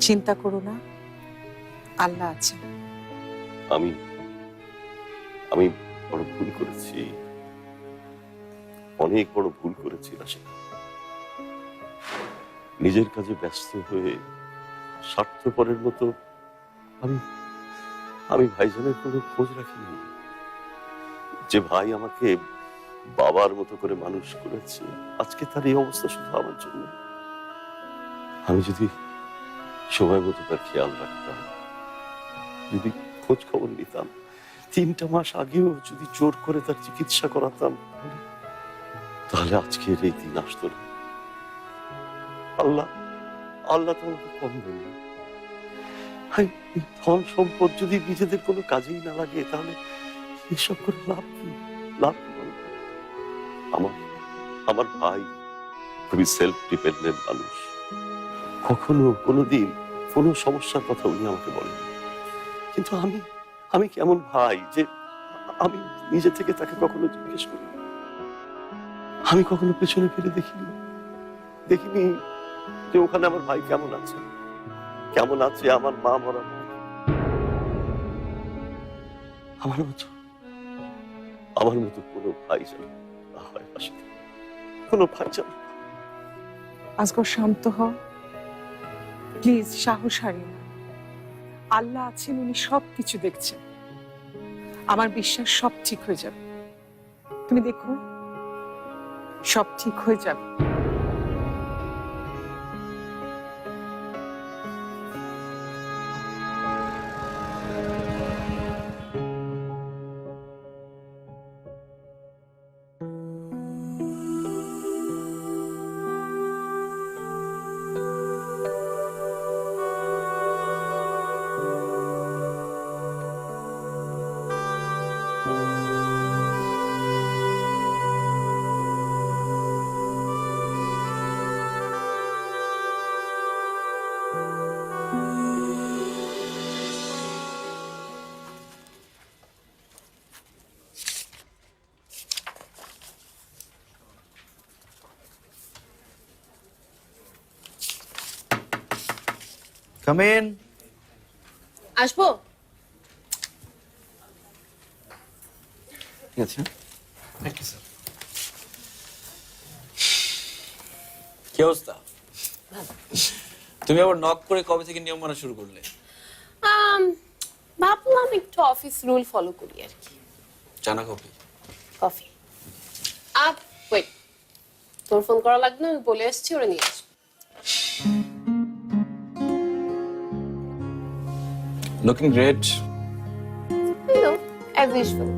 চিন্তা করো না, আল্লাহ আছে। আমি আমি বড় ভুল করেছি, অনেক বড় ভুল করেছি রাশিদা। নিজের কাজে ব্যস্ত হয়ে স্বার্থপরের মতো আমি আমি ভাইজানের কোনো খোঁজ রাখিনি। যে ভাই আমাকে বাবার মতো করে মানুষ করেছে, আজকে তার এই অবস্থা শুধু আমার জন্য। আমি যদি সময় মতো তার খেয়াল রাখতাম, যদি খোঁজ খবর নিতাম, 3টা মাস আগেও যদি জোর করে তার চিকিৎসা করাতাম, তাহলে আজকের এই দিন আসতো না। আল্লাহ আল্লাহ তো আমাকে কম দেন। ধন সম্পদ যদি নিজেদের কোনো কাজেই না লাগে, তাহলে এসব করে লাভ কি? লাভ কি বলতো? আমার আমার ভাই খুবই সেলফ ডিপেন্ডেন্ট মানুষ। কখনো কোনোদিন কোনো সমস্যার কথা উনি আমাকে বলেন, কিন্তু আমি আমি কেমন ভাই যে আমি নিজে থেকে তাকে কখনো জিজ্ঞেস করি? আমি কখনো পেছনে ফিরে দেখিনি যে ওখানে আমার ভাই কেমন আছে, কেমন আছে আমার মা মরা ভাই। আমার মতো কোনো ভাই যেন না হয় রাশিদা, কোনো ভাই যেন। আজগর শান্ত হ প্লিজ, সাহস হারিও না। আল্লাহ আছেন, উনি সবকিছু দেখছেন। আমার বিশ্বাস সব ঠিক হয়ে যাবে। তুমি দেখো, সব ঠিক হয়ে যাবে। Come in. আসবো? ঠিক আছে। Thank you sir. কি অবস্থা? তুমি আবার নক করে কবে থেকে নিয়ম মানা শুরু করলে? ভাবলাম একটু অফিস রুল ফলো করি আর কি। জানা কফি। কফি। ওয়েট, তোর ফোন করা লাগবে না, আমি বলে আসছি, ওরা নিয়ে আসবে। Looking great. You know, as usual.